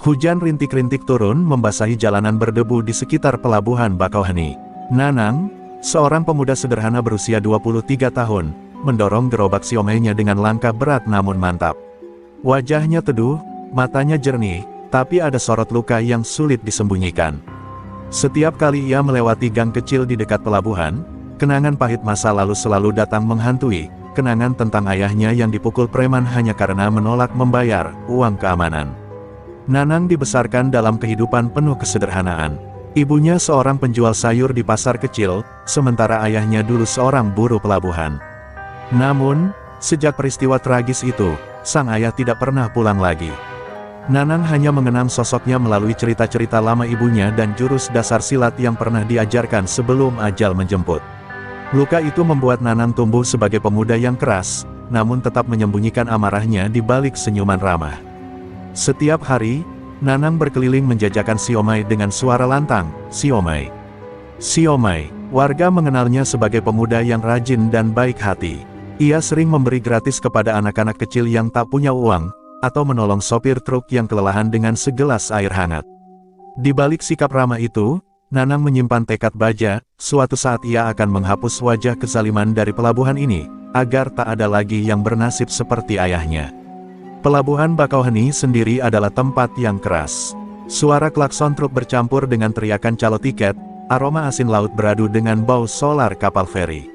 Hujan rintik-rintik turun membasahi jalanan berdebu di sekitar pelabuhan Bakauheni. Nanang, seorang pemuda sederhana berusia 23 tahun, mendorong gerobak siomainya dengan langkah berat namun mantap. Wajahnya teduh, matanya jernih, tapi ada sorot luka yang sulit disembunyikan. Setiap kali ia melewati gang kecil di dekat pelabuhan, kenangan pahit masa lalu selalu datang menghantui, kenangan tentang ayahnya yang dipukul preman hanya karena menolak membayar uang keamanan. Nanang dibesarkan dalam kehidupan penuh kesederhanaan. Ibunya seorang penjual sayur di pasar kecil, sementara ayahnya dulu seorang buruh pelabuhan. Namun, sejak peristiwa tragis itu, sang ayah tidak pernah pulang lagi. Nanang hanya mengenang sosoknya melalui cerita-cerita lama ibunya dan jurus dasar silat yang pernah diajarkan sebelum ajal menjemput. Luka itu membuat Nanang tumbuh sebagai pemuda yang keras, namun tetap menyembunyikan amarahnya di balik senyuman ramah. Setiap hari, Nanang berkeliling menjajakan siomay dengan suara lantang, "Siomay. Siomay." Warga mengenalnya sebagai pemuda yang rajin dan baik hati. Ia sering memberi gratis kepada anak-anak kecil yang tak punya uang, atau menolong sopir truk yang kelelahan dengan segelas air hangat. Di balik sikap ramah itu, Nanang menyimpan tekad baja, suatu saat ia akan menghapus wajah kezaliman dari pelabuhan ini, agar tak ada lagi yang bernasib seperti ayahnya. Pelabuhan Bakauheni sendiri adalah tempat yang keras. Suara klakson truk bercampur dengan teriakan calo tiket, aroma asin laut beradu dengan bau solar kapal feri.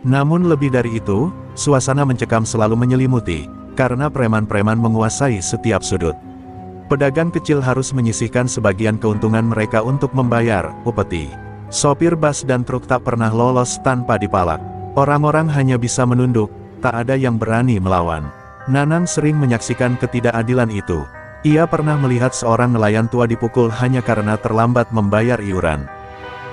Namun lebih dari itu, suasana mencekam selalu menyelimuti, karena preman-preman menguasai setiap sudut. Pedagang kecil harus menyisihkan sebagian keuntungan mereka untuk membayar upeti. Sopir bus dan truk tak pernah lolos tanpa dipalak. Orang-orang hanya bisa menunduk, tak ada yang berani melawan. Nanang sering menyaksikan ketidakadilan itu. Ia pernah melihat seorang nelayan tua dipukul hanya karena terlambat membayar iuran.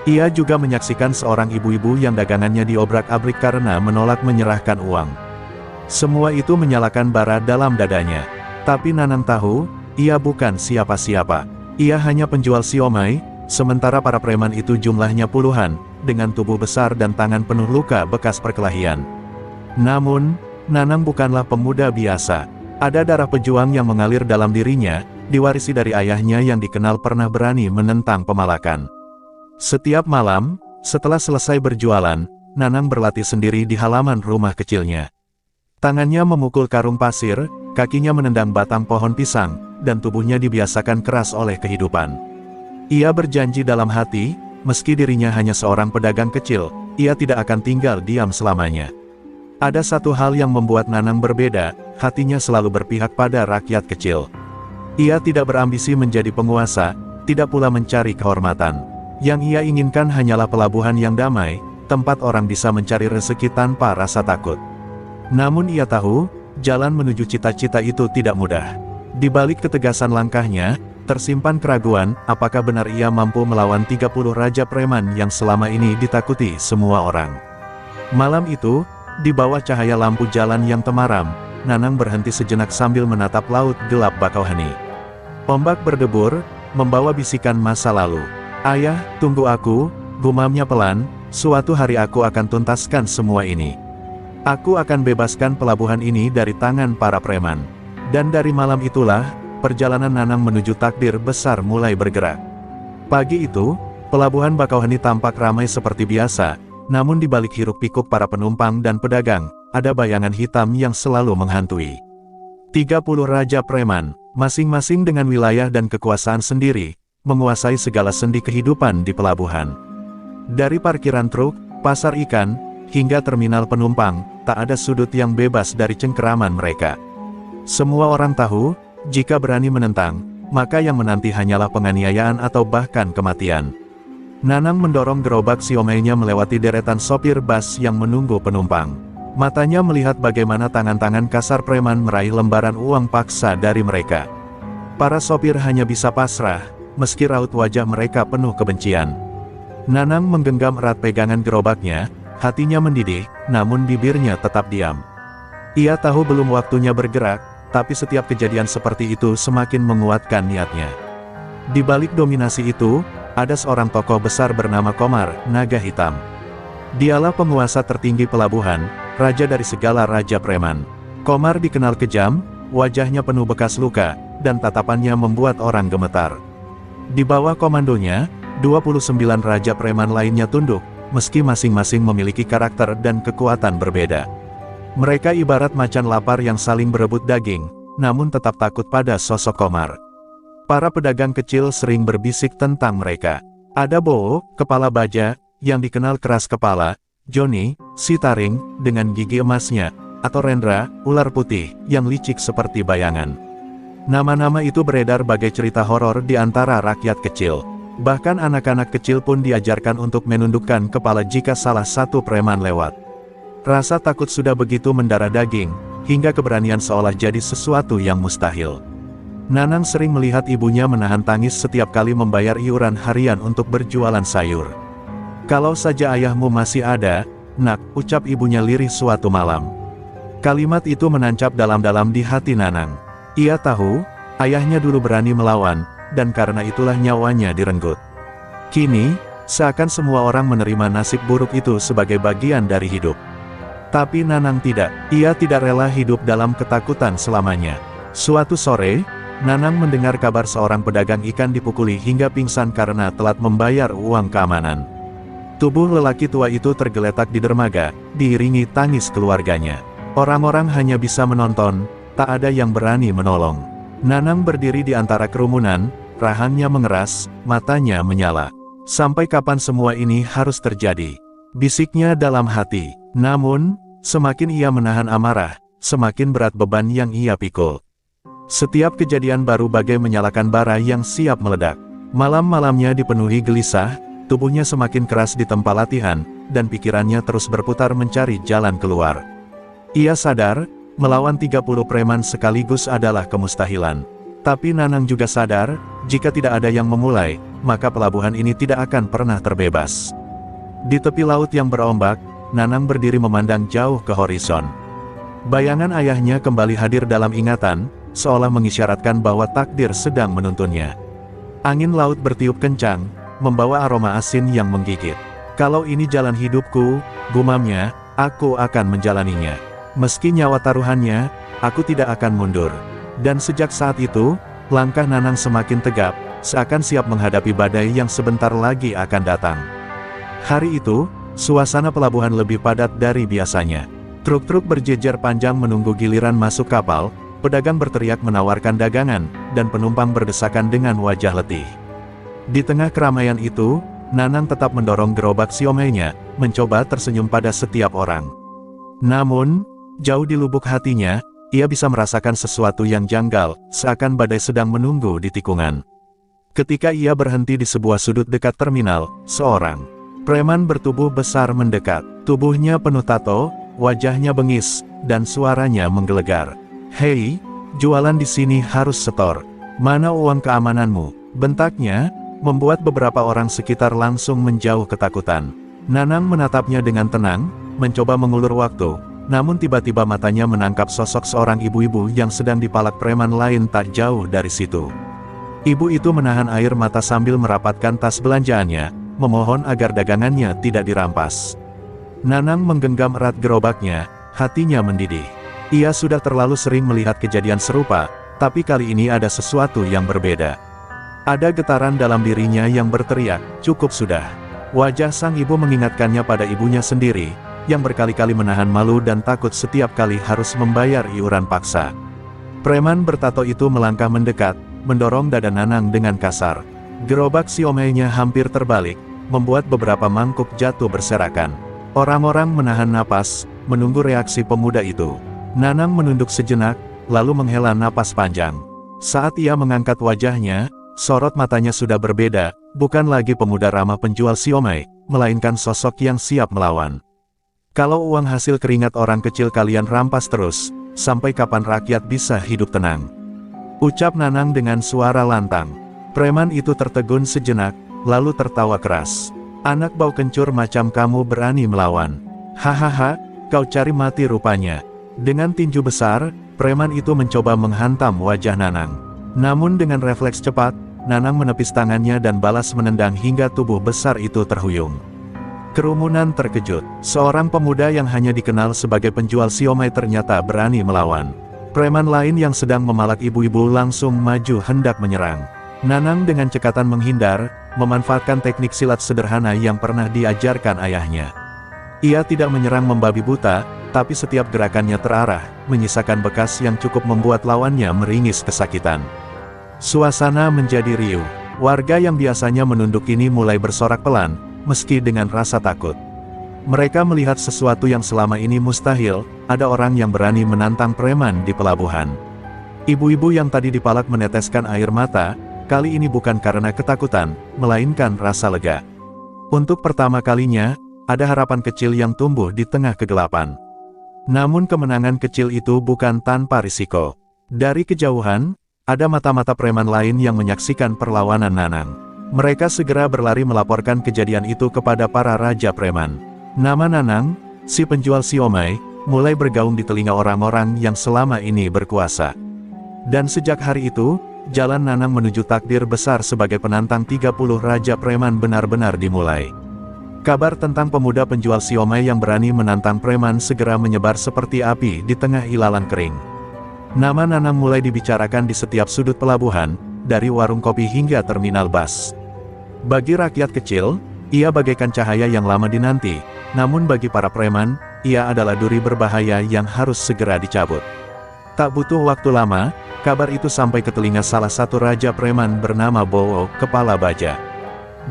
Ia juga menyaksikan seorang ibu-ibu yang dagangannya diobrak-abrik karena menolak menyerahkan uang. Semua itu menyalakan bara dalam dadanya. Tapi Nanang tahu, ia bukan siapa-siapa. Ia hanya penjual siomay, sementara para preman itu jumlahnya puluhan, dengan tubuh besar dan tangan penuh luka bekas perkelahian. Namun, Nanang bukanlah pemuda biasa. Ada darah pejuang yang mengalir dalam dirinya, diwarisi dari ayahnya yang dikenal pernah berani menentang pemalakan. Setiap malam, setelah selesai berjualan, Nanang berlatih sendiri di halaman rumah kecilnya. Tangannya memukul karung pasir, kakinya menendang batang pohon pisang, dan tubuhnya dibiasakan keras oleh kehidupan. Ia berjanji dalam hati, meski dirinya hanya seorang pedagang kecil, ia tidak akan tinggal diam selamanya. Ada satu hal yang membuat Nanang berbeda, hatinya selalu berpihak pada rakyat kecil. Ia tidak berambisi menjadi penguasa, tidak pula mencari kehormatan. Yang ia inginkan hanyalah pelabuhan yang damai, tempat orang bisa mencari rezeki tanpa rasa takut. Namun ia tahu, jalan menuju cita-cita itu tidak mudah. Di balik ketegasan langkahnya, tersimpan keraguan, apakah benar ia mampu melawan 30 raja preman yang selama ini ditakuti semua orang. Malam itu, di bawah cahaya lampu jalan yang temaram, Nanang berhenti sejenak sambil menatap laut gelap Bakauheni. Ombak berdebur, membawa bisikan masa lalu. "Ayah, tunggu aku," gumamnya pelan, "suatu hari aku akan tuntaskan semua ini. Aku akan bebaskan pelabuhan ini dari tangan para preman." Dan dari malam itulah, perjalanan Nanang menuju takdir besar mulai bergerak. Pagi itu, pelabuhan Bakauheni tampak ramai seperti biasa, namun di balik hiruk-pikuk para penumpang dan pedagang, ada bayangan hitam yang selalu menghantui. 30 raja preman, masing-masing dengan wilayah dan kekuasaan sendiri, menguasai segala sendi kehidupan di pelabuhan. Dari parkiran truk, pasar ikan, hingga terminal penumpang, tak ada sudut yang bebas dari cengkeraman mereka. Semua orang tahu, jika berani menentang, maka yang menanti hanyalah penganiayaan atau bahkan kematian. Nanang mendorong gerobak siomaynya melewati deretan sopir bus yang menunggu penumpang. Matanya melihat bagaimana tangan-tangan kasar preman meraih lembaran uang paksa dari mereka. Para sopir hanya bisa pasrah, meski raut wajah mereka penuh kebencian. Nanang menggenggam erat pegangan gerobaknya, hatinya mendidih, namun bibirnya tetap diam. Ia tahu belum waktunya bergerak, tapi setiap kejadian seperti itu semakin menguatkan niatnya. Di balik dominasi itu, ada seorang tokoh besar bernama Komar, Naga Hitam. Dialah penguasa tertinggi pelabuhan, raja dari segala raja preman. Komar dikenal kejam, wajahnya penuh bekas luka, dan tatapannya membuat orang gemetar. Di bawah komandonya, 29 raja preman lainnya tunduk, meski masing-masing memiliki karakter dan kekuatan berbeda. Mereka ibarat macan lapar yang saling berebut daging, namun tetap takut pada sosok Komar. Para pedagang kecil sering berbisik tentang mereka. Ada Bo, kepala baja, yang dikenal keras kepala, Johnny, si taring, dengan gigi emasnya, atau Rendra, ular putih, yang licik seperti bayangan. Nama-nama itu beredar bagai cerita horor di antara rakyat kecil. Bahkan anak-anak kecil pun diajarkan untuk menundukkan kepala jika salah satu preman lewat. Rasa takut sudah begitu mendarah daging, hingga keberanian seolah jadi sesuatu yang mustahil. Nanang sering melihat ibunya menahan tangis setiap kali membayar iuran harian untuk berjualan sayur. "Kalau saja ayahmu masih ada, nak," ucap ibunya lirih suatu malam. Kalimat itu menancap dalam-dalam di hati Nanang. Ia tahu, ayahnya dulu berani melawan, dan karena itulah nyawanya direnggut. Kini, seakan semua orang menerima nasib buruk itu sebagai bagian dari hidup. Tapi Nanang tidak. Ia tidak rela hidup dalam ketakutan selamanya. Suatu sore, Nanang mendengar kabar seorang pedagang ikan dipukuli hingga pingsan karena telat membayar uang keamanan. Tubuh lelaki tua itu tergeletak di dermaga, diiringi tangis keluarganya. Orang-orang hanya bisa menonton, tak ada yang berani menolong. Nanang berdiri di antara kerumunan, rahangnya mengeras, matanya menyala. Sampai kapan semua ini harus terjadi? Bisiknya dalam hati. Namun, semakin ia menahan amarah, semakin berat beban yang ia pikul. Setiap kejadian baru bagai menyalakan bara yang siap meledak. Malam-malamnya dipenuhi gelisah, tubuhnya semakin keras di tempat latihan, dan pikirannya terus berputar mencari jalan keluar. Ia sadar, melawan 30 preman sekaligus adalah kemustahilan. Tapi Nanang juga sadar, jika tidak ada yang memulai, maka pelabuhan ini tidak akan pernah terbebas. Di tepi laut yang berombak, Nanang berdiri memandang jauh ke horizon. Bayangan ayahnya kembali hadir dalam ingatan, seolah mengisyaratkan bahwa takdir sedang menuntunnya. Angin laut bertiup kencang, membawa aroma asin yang menggigit. "Kalau ini jalan hidupku," gumamnya, "aku akan menjalaninya. Meski nyawa taruhannya, aku tidak akan mundur." Dan sejak saat itu, langkah Nanang semakin tegap, seakan siap menghadapi badai yang sebentar lagi akan datang. Hari itu, suasana pelabuhan lebih padat dari biasanya. Truk-truk berjejer panjang menunggu giliran masuk kapal, pedagang berteriak menawarkan dagangan, dan penumpang berdesakan dengan wajah letih. Di tengah keramaian itu, Nanang tetap mendorong gerobak siomainya, mencoba tersenyum pada setiap orang. Namun, jauh di lubuk hatinya, ia bisa merasakan sesuatu yang janggal, seakan badai sedang menunggu di tikungan. Ketika ia berhenti di sebuah sudut dekat terminal, seorang preman bertubuh besar mendekat. Tubuhnya penuh tato, wajahnya bengis, dan suaranya menggelegar. "Hei, jualan di sini harus setor. Mana uang keamananmu?" bentaknya, membuat beberapa orang sekitar langsung menjauh ketakutan. Nanang menatapnya dengan tenang, mencoba mengulur waktu, namun tiba-tiba matanya menangkap sosok seorang ibu-ibu yang sedang dipalak preman lain tak jauh dari situ. Ibu itu menahan air mata sambil merapatkan tas belanjaannya, memohon agar dagangannya tidak dirampas. Nanang menggenggam erat gerobaknya, hatinya mendidih. Ia sudah terlalu sering melihat kejadian serupa, tapi kali ini ada sesuatu yang berbeda. Ada getaran dalam dirinya yang berteriak, "Cukup sudah." Wajah sang ibu mengingatkannya pada ibunya sendiri, yang berkali-kali menahan malu dan takut setiap kali harus membayar iuran paksa. Preman bertato itu melangkah mendekat, mendorong dada Nanang dengan kasar. Gerobak siomainya hampir terbalik, membuat beberapa mangkuk jatuh berserakan. Orang-orang menahan napas, menunggu reaksi pemuda itu. Nanang menunduk sejenak, lalu menghela napas panjang. Saat ia mengangkat wajahnya, sorot matanya sudah berbeda, bukan lagi pemuda ramah penjual siomai, melainkan sosok yang siap melawan. "Kalau uang hasil keringat orang kecil kalian rampas terus, sampai kapan rakyat bisa hidup tenang?" ucap Nanang dengan suara lantang. Preman itu tertegun sejenak, lalu tertawa keras. "Anak bau kencur macam kamu berani melawan? Hahaha, kau cari mati rupanya." Dengan tinju besar, preman itu mencoba menghantam wajah Nanang. Namun dengan refleks cepat, Nanang menepis tangannya dan balas menendang hingga tubuh besar itu terhuyung. Kerumunan terkejut. Seorang pemuda yang hanya dikenal sebagai penjual siomai ternyata berani melawan. Preman lain yang sedang memalak ibu-ibu langsung maju hendak menyerang. Nanang dengan cekatan menghindar, memanfaatkan teknik silat sederhana yang pernah diajarkan ayahnya. Ia tidak menyerang membabi buta, tapi setiap gerakannya terarah, menyisakan bekas yang cukup membuat lawannya meringis kesakitan. Suasana menjadi riuh. Warga yang biasanya menunduk ini mulai bersorak pelan, meski dengan rasa takut. Mereka melihat sesuatu yang selama ini mustahil, ada orang yang berani menantang preman di pelabuhan. Ibu-ibu yang tadi dipalak meneteskan air mata, kali ini bukan karena ketakutan, melainkan rasa lega. Untuk pertama kalinya, ada harapan kecil yang tumbuh di tengah kegelapan. Namun kemenangan kecil itu bukan tanpa risiko. Dari kejauhan, ada mata-mata preman lain yang menyaksikan perlawanan Nanang. Mereka segera berlari melaporkan kejadian itu kepada para raja preman. Nama Nanang, si penjual siomay, mulai bergaung di telinga orang-orang yang selama ini berkuasa. Dan sejak hari itu, jalan Nanang menuju takdir besar sebagai penantang 30 raja preman benar-benar dimulai. Kabar tentang pemuda penjual siomay yang berani menantang preman segera menyebar seperti api di tengah ilalang kering. Nama Nanang mulai dibicarakan di setiap sudut pelabuhan, dari warung kopi hingga terminal bus. Bagi rakyat kecil, ia bagaikan cahaya yang lama dinanti. Namun bagi para preman, ia adalah duri berbahaya yang harus segera dicabut. Tak butuh waktu lama, kabar itu sampai ke telinga salah satu raja preman bernama Bowo, Kepala Baja.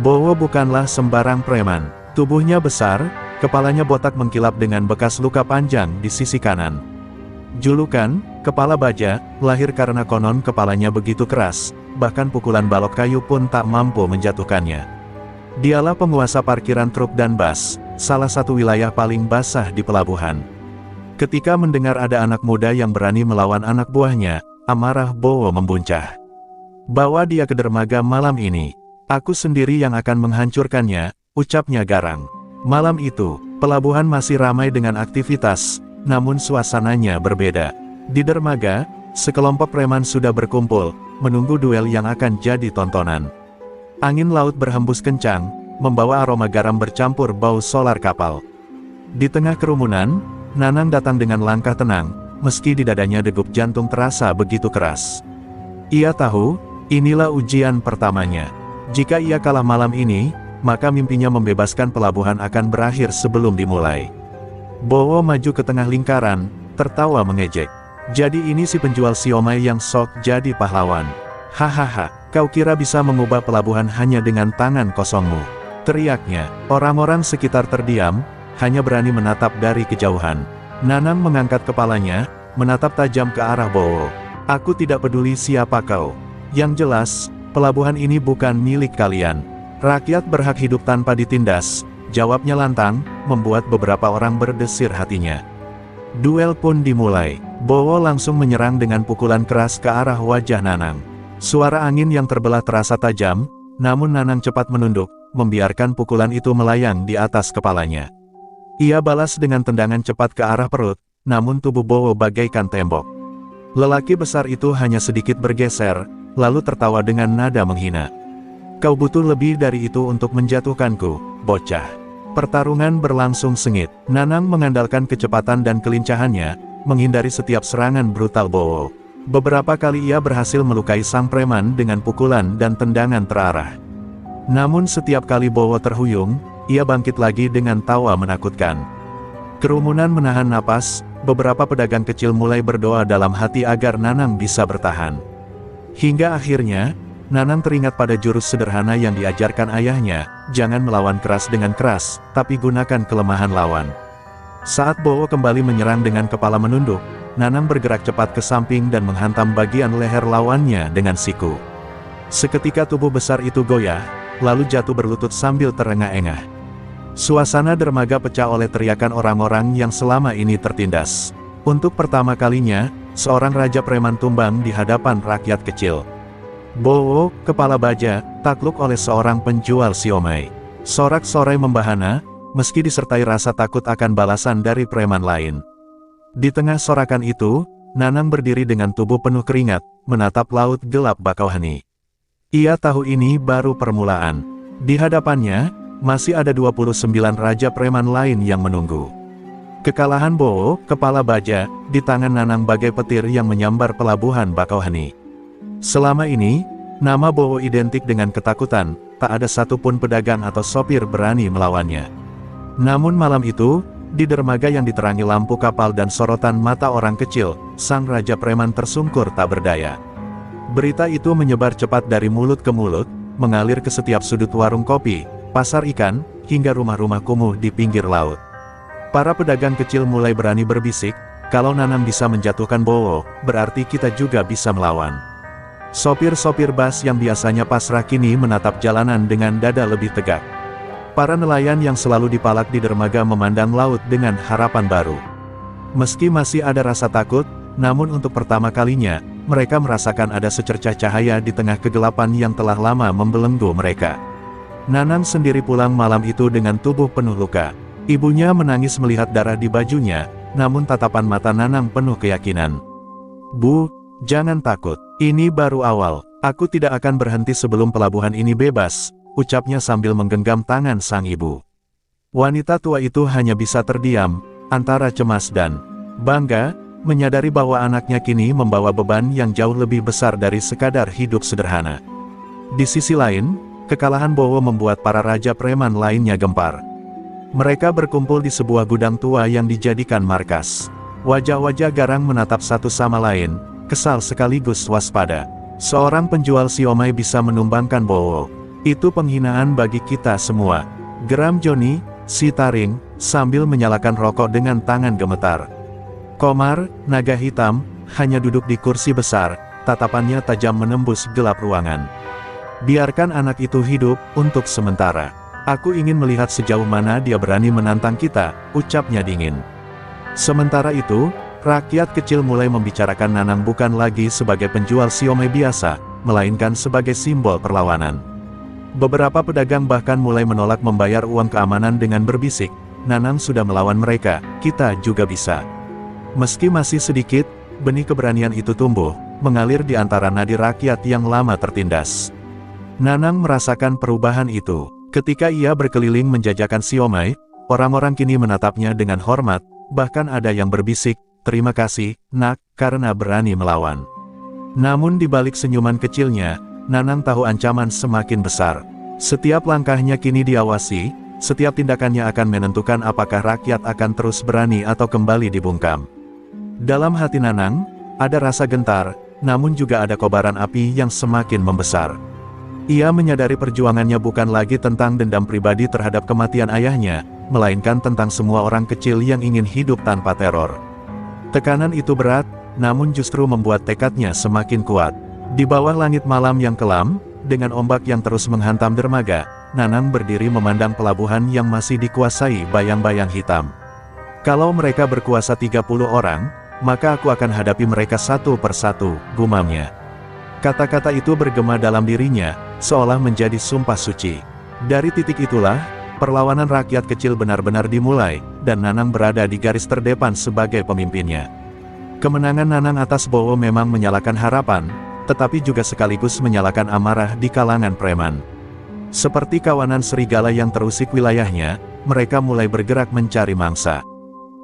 Bowo bukanlah sembarang preman. Tubuhnya besar, kepalanya botak mengkilap dengan bekas luka panjang di sisi kanan. Julukan, Kepala Baja, lahir karena konon kepalanya begitu keras, bahkan pukulan balok kayu pun tak mampu menjatuhkannya. Dialah penguasa parkiran truk dan bus, salah satu wilayah paling basah di pelabuhan. Ketika mendengar ada anak muda yang berani melawan anak buahnya, amarah Bowo membuncah. Bawa dia ke dermaga malam ini. Aku sendiri yang akan menghancurkannya, ucapnya garang. Malam itu, pelabuhan masih ramai dengan aktivitas, namun suasananya berbeda. Di dermaga, sekelompok preman sudah berkumpul, menunggu duel yang akan jadi tontonan. Angin laut berhembus kencang, membawa aroma garam bercampur bau solar kapal. Di tengah kerumunan, Nanang datang dengan langkah tenang, meski di dadanya degup jantung terasa begitu keras. Ia tahu, inilah ujian pertamanya. Jika ia kalah malam ini, maka mimpinya membebaskan pelabuhan akan berakhir sebelum dimulai. Bowo maju ke tengah lingkaran, tertawa mengejek. Jadi ini si penjual siomay yang sok jadi pahlawan. Hahaha, kau kira bisa mengubah pelabuhan hanya dengan tangan kosongmu? Teriaknya. Orang-orang sekitar terdiam, hanya berani menatap dari kejauhan. Nanang mengangkat kepalanya, menatap tajam ke arah Bowo. Aku tidak peduli siapa kau. Yang jelas, pelabuhan ini bukan milik kalian. Rakyat berhak hidup tanpa ditindas, jawabnya lantang, membuat beberapa orang berdesir hatinya. Duel pun dimulai. Bowo langsung menyerang dengan pukulan keras ke arah wajah Nanang. Suara angin yang terbelah terasa tajam, namun Nanang cepat menunduk, membiarkan pukulan itu melayang di atas kepalanya. Ia balas dengan tendangan cepat ke arah perut, namun tubuh Bowo bagaikan tembok. Lelaki besar itu hanya sedikit bergeser, lalu tertawa dengan nada menghina. Kau butuh lebih dari itu untuk menjatuhkanku, bocah. Pertarungan berlangsung sengit. Nanang mengandalkan kecepatan dan kelincahannya, menghindari setiap serangan brutal Bowo. Beberapa kali ia berhasil melukai sang preman dengan pukulan dan tendangan terarah. Namun setiap kali Bowo terhuyung, ia bangkit lagi dengan tawa menakutkan. Kerumunan menahan napas, beberapa pedagang kecil mulai berdoa dalam hati agar Nanang bisa bertahan. Hingga akhirnya, Nanang teringat pada jurus sederhana yang diajarkan ayahnya, jangan melawan keras dengan keras, tapi gunakan kelemahan lawan. Saat Bowo kembali menyerang dengan kepala menunduk, Nanang bergerak cepat ke samping dan menghantam bagian leher lawannya dengan siku. Seketika tubuh besar itu goyah, lalu jatuh berlutut sambil terengah-engah. Suasana dermaga pecah oleh teriakan orang-orang yang selama ini tertindas. Untuk pertama kalinya, seorang raja preman tumbang di hadapan rakyat kecil. Bowo, Kepala Baja, takluk oleh seorang penjual siomay. Sorak-sorai membahana, meski disertai rasa takut akan balasan dari preman lain. Di tengah sorakan itu, Nanang berdiri dengan tubuh penuh keringat, menatap laut gelap Bakauheni. Ia tahu ini baru permulaan. Di hadapannya, masih ada 29 raja preman lain yang menunggu. Kekalahan Bowo, kepala baja, di tangan Nanang bagai petir yang menyambar pelabuhan Bakauheni. Selama ini, nama Bowo identik dengan ketakutan, tak ada satupun pedagang atau sopir berani melawannya. Namun malam itu, di dermaga yang diterangi lampu kapal dan sorotan mata orang kecil, sang Raja Preman tersungkur tak berdaya. Berita itu menyebar cepat dari mulut ke mulut, mengalir ke setiap sudut warung kopi, pasar ikan, hingga rumah-rumah kumuh di pinggir laut. Para pedagang kecil mulai berani berbisik, kalau Nanang bisa menjatuhkan Bowo, berarti kita juga bisa melawan. Sopir-sopir bas yang biasanya pasrah kini menatap jalanan dengan dada lebih tegak. Para nelayan yang selalu dipalak di dermaga memandang laut dengan harapan baru. Meski masih ada rasa takut, namun untuk pertama kalinya, mereka merasakan ada secercah cahaya di tengah kegelapan yang telah lama membelenggu mereka. Nanang sendiri pulang malam itu dengan tubuh penuh luka. Ibunya menangis melihat darah di bajunya, namun tatapan mata Nanang penuh keyakinan. "Bu, jangan takut, ini baru awal, aku tidak akan berhenti sebelum pelabuhan ini bebas," ucapnya sambil menggenggam tangan sang ibu. Wanita tua itu hanya bisa terdiam, antara cemas dan bangga, menyadari bahwa anaknya kini membawa beban yang jauh lebih besar dari sekadar hidup sederhana. Di sisi lain, kekalahan Bowo membuat para raja preman lainnya gempar. Mereka berkumpul di sebuah gudang tua yang dijadikan markas. Wajah-wajah garang menatap satu sama lain, kesal sekaligus waspada. Seorang penjual siomay bisa menumbangkan Bowo. Itu penghinaan bagi kita semua, geram Joni, si taring, sambil menyalakan rokok dengan tangan gemetar. Komar, naga hitam, hanya duduk di kursi besar, tatapannya tajam menembus gelap ruangan. "Biarkan anak itu hidup, untuk sementara. Aku ingin melihat sejauh mana dia berani menantang kita," ucapnya dingin. Sementara itu, rakyat kecil mulai membicarakan Nanang bukan lagi sebagai penjual siomay biasa, melainkan sebagai simbol perlawanan. Beberapa pedagang bahkan mulai menolak membayar uang keamanan dengan berbisik, "Nanang sudah melawan mereka, kita juga bisa." Meski masih sedikit, benih keberanian itu tumbuh, mengalir di antara nadi rakyat yang lama tertindas. Nanang merasakan perubahan itu. Ketika ia berkeliling menjajakan siomay, orang-orang kini menatapnya dengan hormat, bahkan ada yang berbisik, "Terima kasih, Nak, karena berani melawan." Namun di balik senyuman kecilnya, Nanang tahu ancaman semakin besar. Setiap langkahnya kini diawasi, setiap tindakannya akan menentukan apakah rakyat akan terus berani atau kembali dibungkam. Dalam hati Nanang, ada rasa gentar, namun juga ada kobaran api yang semakin membesar. Ia menyadari perjuangannya bukan lagi tentang dendam pribadi terhadap kematian ayahnya, melainkan tentang semua orang kecil yang ingin hidup tanpa teror. Tekanan itu berat, namun justru membuat tekadnya semakin kuat. Di bawah langit malam yang kelam, dengan ombak yang terus menghantam dermaga, Nanang berdiri memandang pelabuhan yang masih dikuasai bayang-bayang hitam. "Kalau mereka berkuasa 30 orang, maka aku akan hadapi mereka satu persatu," gumamnya. Kata-kata itu bergema dalam dirinya, seolah menjadi sumpah suci. Dari titik itulah, perlawanan rakyat kecil benar-benar dimulai, dan Nanang berada di garis terdepan sebagai pemimpinnya. Kemenangan Nanang atas Bowo memang menyalakan harapan, tetapi juga sekaligus menyalakan amarah di kalangan preman. Seperti kawanan serigala yang terusik wilayahnya, mereka mulai bergerak mencari mangsa.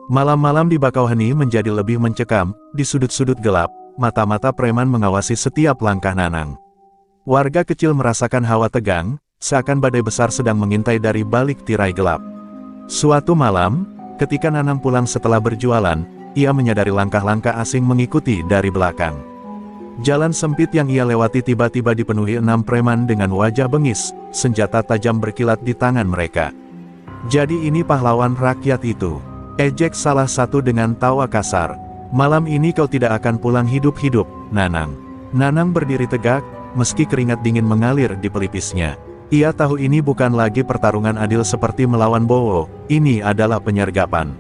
Malam-malam di Bakauheni menjadi lebih mencekam, di sudut-sudut gelap, mata-mata preman mengawasi setiap langkah Nanang. Warga kecil merasakan hawa tegang, seakan badai besar sedang mengintai dari balik tirai gelap. Suatu malam, ketika Nanang pulang setelah berjualan, ia menyadari langkah-langkah asing mengikuti dari belakang. Jalan sempit yang ia lewati tiba-tiba dipenuhi 6 preman dengan wajah bengis, senjata tajam berkilat di tangan mereka. "Jadi ini pahlawan rakyat itu," ejek salah satu dengan tawa kasar. "Malam ini kau tidak akan pulang hidup-hidup, Nanang." Nanang berdiri tegak, meski keringat dingin mengalir di pelipisnya. Ia tahu ini bukan lagi pertarungan adil seperti melawan Bowo, ini adalah penyergapan.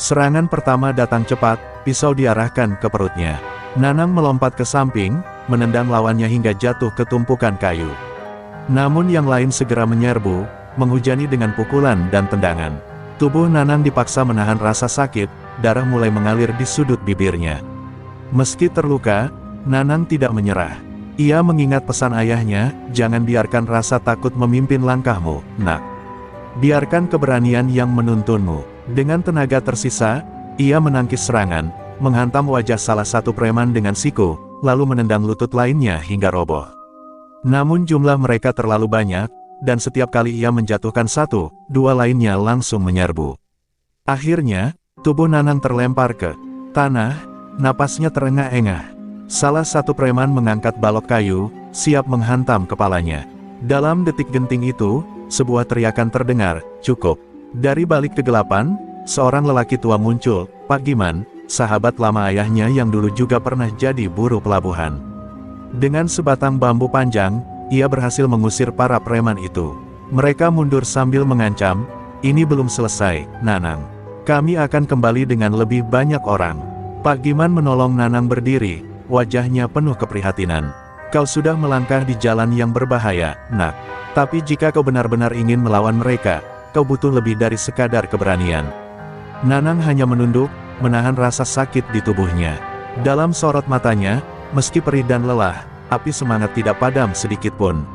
Serangan pertama datang cepat, pisau diarahkan ke perutnya. Nanang melompat ke samping, menendang lawannya hingga jatuh ke tumpukan kayu. Namun yang lain segera menyerbu, menghujani dengan pukulan dan tendangan. Tubuh Nanang dipaksa menahan rasa sakit, darah mulai mengalir di sudut bibirnya. Meski terluka, Nanang tidak menyerah. Ia mengingat pesan ayahnya, "Jangan biarkan rasa takut memimpin langkahmu, Nak. Biarkan keberanian yang menuntunmu." Dengan tenaga tersisa, ia menangkis serangan, menghantam wajah salah satu preman dengan siku, lalu menendang lutut lainnya hingga roboh. Namun jumlah mereka terlalu banyak, dan setiap kali ia menjatuhkan satu, dua lainnya langsung menyerbu. Akhirnya, tubuh Nanang terlempar ke tanah, napasnya terengah-engah. Salah satu preman mengangkat balok kayu, siap menghantam kepalanya. Dalam detik genting itu, sebuah teriakan terdengar, "Cukup!" Dari balik kegelapan, seorang lelaki tua muncul, Pak Giman, sahabat lama ayahnya yang dulu juga pernah jadi buruh pelabuhan. Dengan sebatang bambu panjang, ia berhasil mengusir para preman itu. Mereka mundur sambil mengancam, "Ini belum selesai, Nanang. Kami akan kembali dengan lebih banyak orang." Pak Giman menolong Nanang berdiri, wajahnya penuh keprihatinan. "Kau sudah melangkah di jalan yang berbahaya, Nak. Tapi jika kau benar-benar ingin melawan mereka, kau butuh lebih dari sekadar keberanian." Nanang hanya menunduk, menahan rasa sakit di tubuhnya. Dalam sorot matanya, meski perih dan lelah, api semangat tidak padam sedikit pun.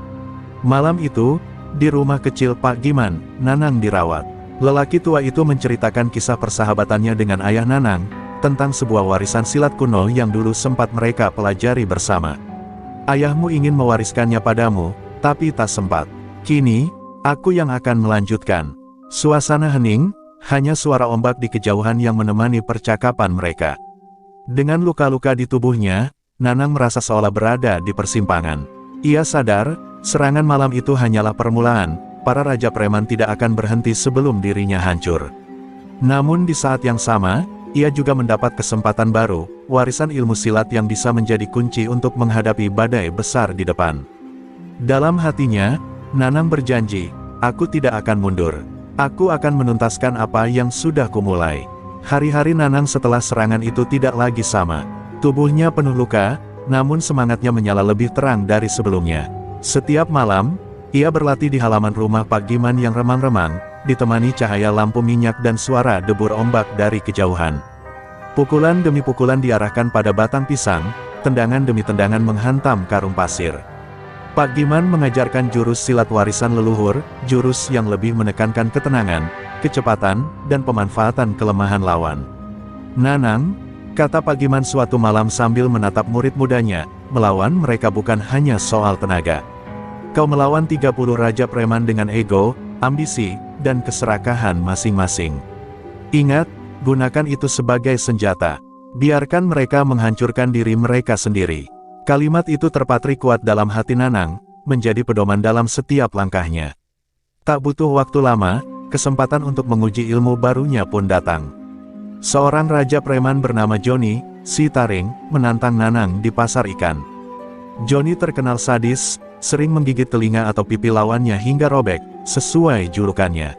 Malam itu, di rumah kecil Pak Giman, Nanang dirawat. Lelaki tua itu menceritakan kisah persahabatannya dengan ayah Nanang, tentang sebuah warisan silat kuno yang dulu sempat mereka pelajari bersama. "Ayahmu ingin mewariskannya padamu, tapi tak sempat. Kini, aku yang akan melanjutkan." Suasana hening, hanya suara ombak di kejauhan yang menemani percakapan mereka. Dengan luka-luka di tubuhnya, Nanang merasa seolah berada di persimpangan. Ia sadar, serangan malam itu hanyalah permulaan, para raja preman tidak akan berhenti sebelum dirinya hancur. Namun di saat yang sama, ia juga mendapat kesempatan baru, warisan ilmu silat yang bisa menjadi kunci untuk menghadapi badai besar di depan. Dalam hatinya, Nanang berjanji, "Aku tidak akan mundur. Aku akan menuntaskan apa yang sudah kumulai." Hari-hari Nanang setelah serangan itu tidak lagi sama. Tubuhnya penuh luka, namun semangatnya menyala lebih terang dari sebelumnya. Setiap malam, ia berlatih di halaman rumah Pak Giman yang remang-remang, ditemani cahaya lampu minyak dan suara debur ombak dari kejauhan. Pukulan demi pukulan diarahkan pada batang pisang, tendangan demi tendangan menghantam karung pasir. Pak Giman mengajarkan jurus silat warisan leluhur, jurus yang lebih menekankan ketenangan, kecepatan, dan pemanfaatan kelemahan lawan. "Nanang," kata Pak Giman suatu malam sambil menatap murid mudanya, "melawan mereka bukan hanya soal tenaga. Kau melawan 30 raja preman dengan ego, ambisi, dan keserakahan masing-masing. Ingat, gunakan itu sebagai senjata. Biarkan mereka menghancurkan diri mereka sendiri." Kalimat itu terpatri kuat dalam hati Nanang, menjadi pedoman dalam setiap langkahnya. Tak butuh waktu lama, kesempatan untuk menguji ilmu barunya pun datang. Seorang raja preman bernama Johnny, si Taring, menantang Nanang di pasar ikan. Johnny terkenal sadis, sering menggigit telinga atau pipi lawannya hingga robek, sesuai julukannya.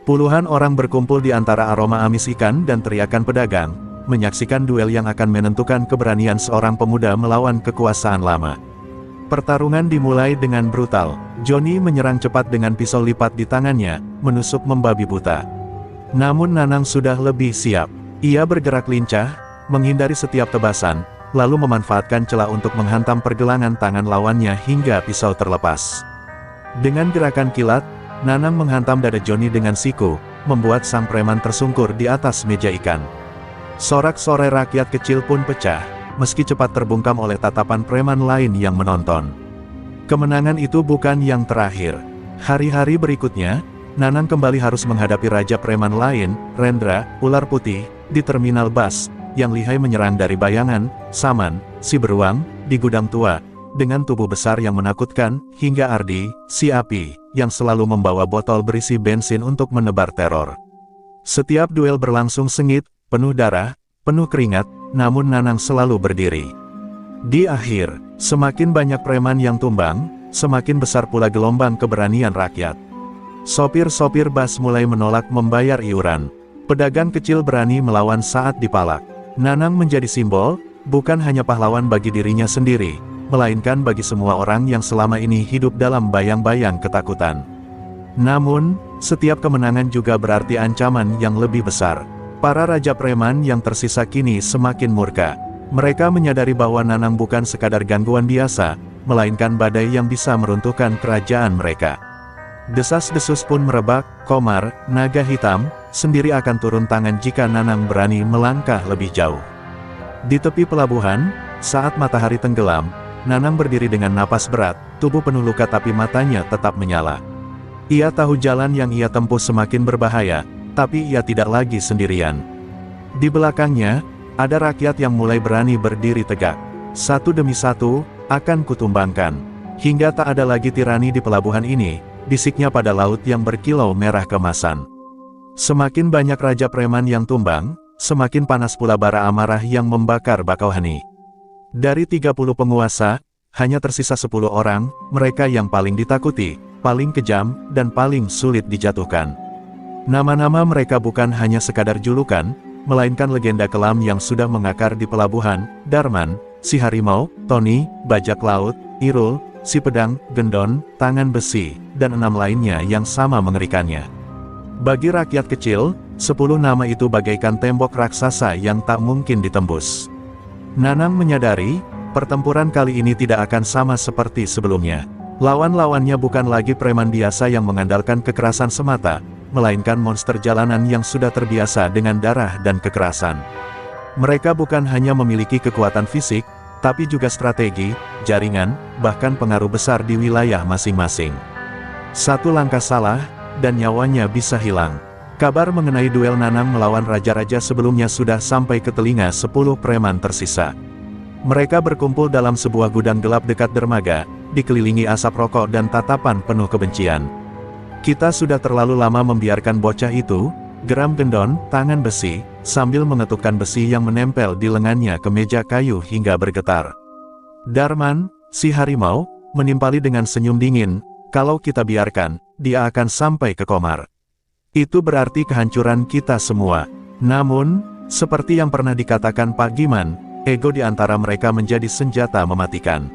Puluhan orang berkumpul di antara aroma amis ikan dan teriakan pedagang, menyaksikan duel yang akan menentukan keberanian seorang pemuda melawan kekuasaan lama. Pertarungan dimulai dengan brutal. Johnny menyerang cepat dengan pisau lipat di tangannya, menusuk membabi buta. Namun Nanang sudah lebih siap. Ia bergerak lincah, menghindari setiap tebasan, lalu memanfaatkan celah untuk menghantam pergelangan tangan lawannya hingga pisau terlepas. Dengan gerakan kilat, Nanang menghantam dada Johnny dengan siku, membuat sang preman tersungkur di atas meja ikan. Sorak-sorai rakyat kecil pun pecah, meski cepat terbungkam oleh tatapan preman lain yang menonton. Kemenangan itu bukan yang terakhir. Hari-hari berikutnya, Nanang kembali harus menghadapi raja preman lain, Rendra, ular putih, di terminal bus, yang lihai menyerang dari bayangan, Saman, si beruang, di gudang tua, dengan tubuh besar yang menakutkan, hingga Ardi, si api, yang selalu membawa botol berisi bensin untuk menebar teror. Setiap duel berlangsung sengit, penuh darah, penuh keringat, namun Nanang selalu berdiri. Di akhir, semakin banyak preman yang tumbang, semakin besar pula gelombang keberanian rakyat. Sopir-sopir bus mulai menolak membayar iuran. Pedagang kecil berani melawan saat dipalak. Nanang menjadi simbol, bukan hanya pahlawan bagi dirinya sendiri, melainkan bagi semua orang yang selama ini hidup dalam bayang-bayang ketakutan. Namun, setiap kemenangan juga berarti ancaman yang lebih besar. Para raja preman yang tersisa kini semakin murka. Mereka menyadari bahwa Nanang bukan sekadar gangguan biasa, melainkan badai yang bisa meruntuhkan kerajaan mereka. Desas-desus pun merebak, Komar, naga hitam, sendiri akan turun tangan jika Nanang berani melangkah lebih jauh. Di tepi pelabuhan, saat matahari tenggelam, Nanang berdiri dengan napas berat, tubuh penuh luka tapi matanya tetap menyala. Ia tahu jalan yang ia tempuh semakin berbahaya, tapi ia tidak lagi sendirian. Di belakangnya, ada rakyat yang mulai berani berdiri tegak. Satu demi satu, akan kutumbangkan. Hingga tak ada lagi tirani di pelabuhan ini, bisiknya pada laut yang berkilau merah kemasan. Semakin banyak raja preman yang tumbang, semakin panas pula bara amarah yang membakar Bakauheni. Dari 30 penguasa, hanya tersisa 10 orang, mereka yang paling ditakuti, paling kejam, dan paling sulit dijatuhkan. Nama-nama mereka bukan hanya sekadar julukan, melainkan legenda kelam yang sudah mengakar di pelabuhan: Darman, si harimau, Tony, bajak laut, Irul, si pedang, Gendon, tangan besi, dan 6 lainnya yang sama mengerikannya. Bagi rakyat kecil, 10 nama itu bagaikan tembok raksasa yang tak mungkin ditembus. Nanang menyadari, pertempuran kali ini tidak akan sama seperti sebelumnya. Lawan-lawannya bukan lagi preman biasa yang mengandalkan kekerasan semata, melainkan monster jalanan yang sudah terbiasa dengan darah dan kekerasan. Mereka bukan hanya memiliki kekuatan fisik, tapi juga strategi, jaringan, bahkan pengaruh besar di wilayah masing-masing. Satu langkah salah, dan nyawanya bisa hilang. Kabar mengenai duel Nanang melawan raja-raja sebelumnya sudah sampai ke telinga 10 preman tersisa. Mereka berkumpul dalam sebuah gudang gelap dekat dermaga, dikelilingi asap rokok dan tatapan penuh kebencian. Kita sudah terlalu lama membiarkan bocah itu, geram Gendon, tangan besi, sambil mengetukkan besi yang menempel di lengannya ke meja kayu hingga bergetar. Darman, si harimau, menimpali dengan senyum dingin, kalau kita biarkan, dia akan sampai ke Komar. Itu berarti kehancuran kita semua. Namun, seperti yang pernah dikatakan Pak Giman, ego di antara mereka menjadi senjata mematikan.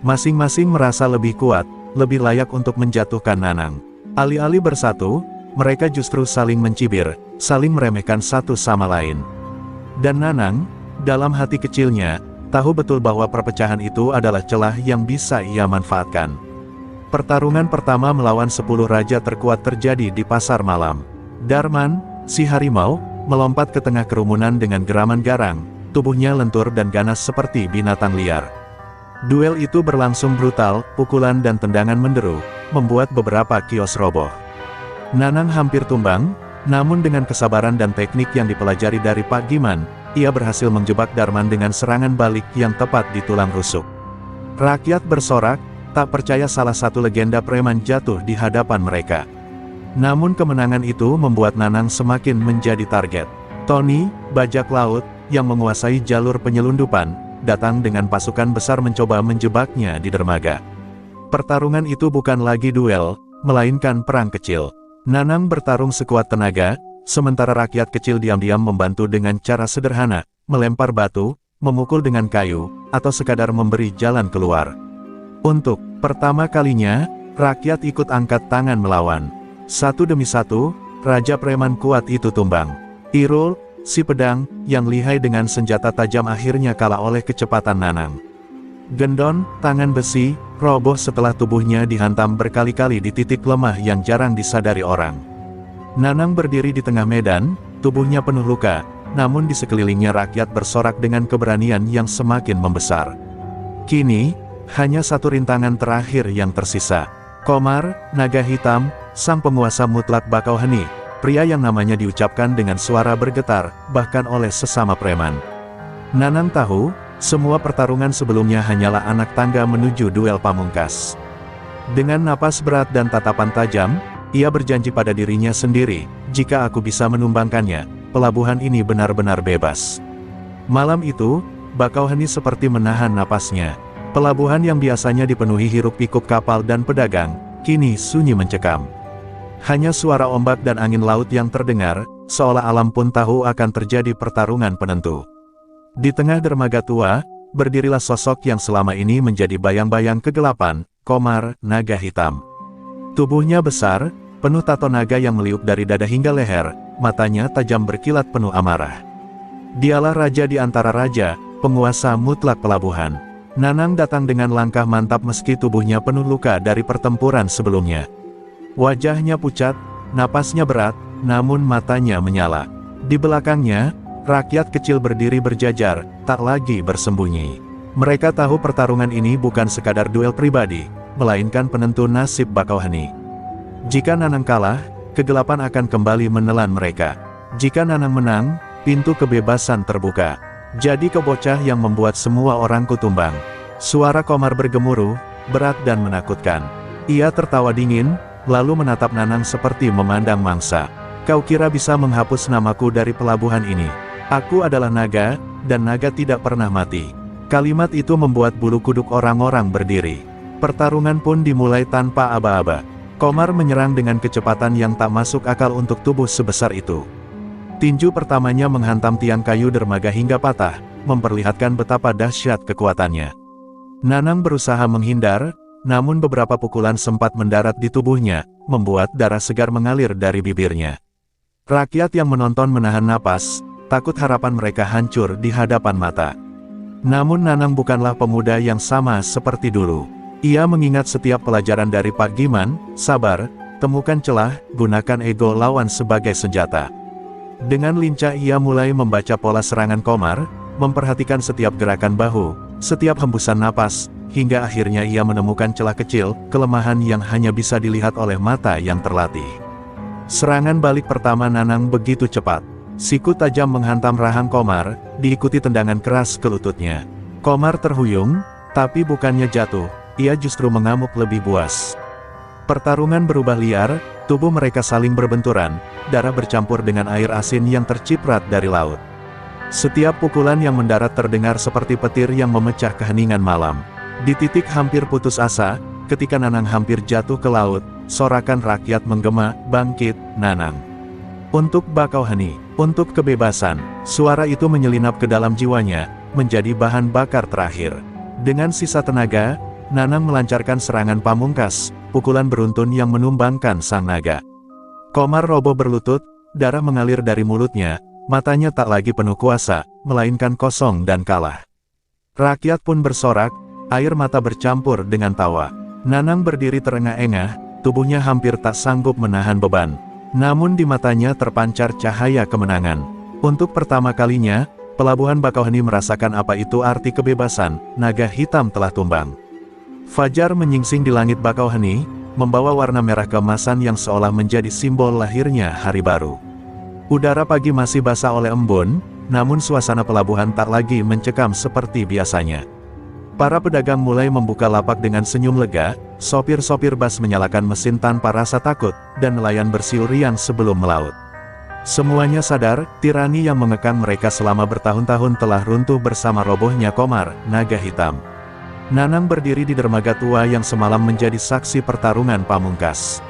Masing-masing merasa lebih kuat, lebih layak untuk menjatuhkan Nanang. Alih-alih bersatu, mereka justru saling mencibir, saling meremehkan satu sama lain. Dan Nanang, dalam hati kecilnya, tahu betul bahwa perpecahan itu adalah celah yang bisa ia manfaatkan. Pertarungan pertama melawan 10 raja terkuat terjadi di pasar malam. Darman, si harimau, melompat ke tengah kerumunan dengan geraman garang, tubuhnya lentur dan ganas seperti binatang liar. Duel itu berlangsung brutal, pukulan dan tendangan menderu, membuat beberapa kios roboh. Nanang hampir tumbang, namun dengan kesabaran dan teknik yang dipelajari dari Pak Giman, ia berhasil menjebak Darman dengan serangan balik yang tepat di tulang rusuk. Rakyat bersorak, tak percaya salah satu legenda preman jatuh di hadapan mereka. Namun kemenangan itu membuat Nanang semakin menjadi target. Tony, bajak laut, yang menguasai jalur penyelundupan, datang dengan pasukan besar mencoba menjebaknya di dermaga. Pertarungan itu bukan lagi duel, melainkan perang kecil. Nanang bertarung sekuat tenaga, sementara rakyat kecil diam-diam membantu dengan cara sederhana, melempar batu, memukul dengan kayu, atau sekadar memberi jalan keluar. Untuk pertama kalinya, rakyat ikut angkat tangan melawan. Satu demi satu, raja preman kuat itu tumbang. Irul, si pedang, yang lihai dengan senjata tajam akhirnya kalah oleh kecepatan Nanang. Gendon, tangan besi, roboh setelah tubuhnya dihantam berkali-kali di titik lemah yang jarang disadari orang. Nanang berdiri di tengah medan, tubuhnya penuh luka, namun di sekelilingnya rakyat bersorak dengan keberanian yang semakin membesar. Kini, hanya satu rintangan terakhir yang tersisa. Komar, naga hitam, sang penguasa mutlak Bakauheni, pria yang namanya diucapkan dengan suara bergetar, bahkan oleh sesama preman. Nanang tahu, semua pertarungan sebelumnya hanyalah anak tangga menuju duel pamungkas. Dengan napas berat dan tatapan tajam, ia berjanji pada dirinya sendiri, jika aku bisa menumbangkannya, pelabuhan ini benar-benar bebas. Malam itu, Bakauheni seperti menahan napasnya. Pelabuhan yang biasanya dipenuhi hiruk-pikuk kapal dan pedagang, kini sunyi mencekam. Hanya suara ombak dan angin laut yang terdengar, seolah alam pun tahu akan terjadi pertarungan penentu. Di tengah dermaga tua, berdirilah sosok yang selama ini menjadi bayang-bayang kegelapan, Komar, naga hitam. Tubuhnya besar, penuh tato naga yang meliuk dari dada hingga leher, matanya tajam berkilat penuh amarah. Dialah raja di antara raja, penguasa mutlak pelabuhan. Nanang datang dengan langkah mantap meski tubuhnya penuh luka dari pertempuran sebelumnya. Wajahnya pucat, napasnya berat, namun matanya menyala. Di belakangnya, rakyat kecil berdiri berjajar, tak lagi bersembunyi. Mereka tahu pertarungan ini bukan sekadar duel pribadi, melainkan penentu nasib Bakauheni. Jika Nanang kalah, kegelapan akan kembali menelan mereka. Jika Nanang menang, pintu kebebasan terbuka. Jadi kebocah yang membuat semua orang kutumbang. Suara Komar bergemuruh, berat dan menakutkan. Ia tertawa dingin, lalu menatap Nanang seperti memandang mangsa. Kau kira bisa menghapus namaku dari pelabuhan ini? Aku adalah naga, dan naga tidak pernah mati. Kalimat itu membuat bulu kuduk orang-orang berdiri. Pertarungan pun dimulai tanpa aba-aba. Komar menyerang dengan kecepatan yang tak masuk akal untuk tubuh sebesar itu. Tinju pertamanya menghantam tiang kayu dermaga hingga patah, memperlihatkan betapa dahsyat kekuatannya. Nanang berusaha menghindar, namun beberapa pukulan sempat mendarat di tubuhnya, membuat darah segar mengalir dari bibirnya. Rakyat yang menonton menahan napas, takut harapan mereka hancur di hadapan mata. Namun Nanang bukanlah pemuda yang sama seperti dulu. Ia mengingat setiap pelajaran dari Pak Giman, sabar, temukan celah, gunakan ego lawan sebagai senjata. Dengan lincah ia mulai membaca pola serangan Komar, memperhatikan setiap gerakan bahu, setiap hembusan napas, hingga akhirnya ia menemukan celah kecil, kelemahan yang hanya bisa dilihat oleh mata yang terlatih. Serangan balik pertama Nanang begitu cepat. Siku tajam menghantam rahang Komar, diikuti tendangan keras ke lututnya. Komar terhuyung, tapi bukannya jatuh, ia justru mengamuk lebih buas. Pertarungan berubah liar, tubuh mereka saling berbenturan, darah bercampur dengan air asin yang terciprat dari laut. Setiap pukulan yang mendarat terdengar seperti petir yang memecah keheningan malam. Di titik hampir putus asa, ketika Nanang hampir jatuh ke laut, sorakan rakyat menggema, "Bangkit, Nanang! Untuk Bakauheni, untuk kebebasan!" Suara itu menyelinap ke dalam jiwanya, menjadi bahan bakar terakhir. Dengan sisa tenaga, Nanang melancarkan serangan pamungkas, pukulan beruntun yang menumbangkan sang naga. Komar roboh berlutut, darah mengalir dari mulutnya, matanya tak lagi penuh kuasa, melainkan kosong dan kalah. Rakyat pun bersorak, air mata bercampur dengan tawa. Nanang berdiri terengah-engah, tubuhnya hampir tak sanggup menahan beban. Namun di matanya terpancar cahaya kemenangan. Untuk pertama kalinya, pelabuhan Bakauheni merasakan apa itu arti kebebasan, naga hitam telah tumbang. Fajar menyingsing di langit Bakauheni, membawa warna merah keemasan yang seolah menjadi simbol lahirnya hari baru. Udara pagi masih basah oleh embun, namun suasana pelabuhan tak lagi mencekam seperti biasanya. Para pedagang mulai membuka lapak dengan senyum lega, sopir-sopir bas menyalakan mesin tanpa rasa takut, dan nelayan bersiul riang sebelum melaut. Semuanya sadar, tirani yang mengekang mereka selama bertahun-tahun telah runtuh bersama robohnya Komar, naga hitam. Nanang berdiri di dermaga tua yang semalam menjadi saksi pertarungan pamungkas.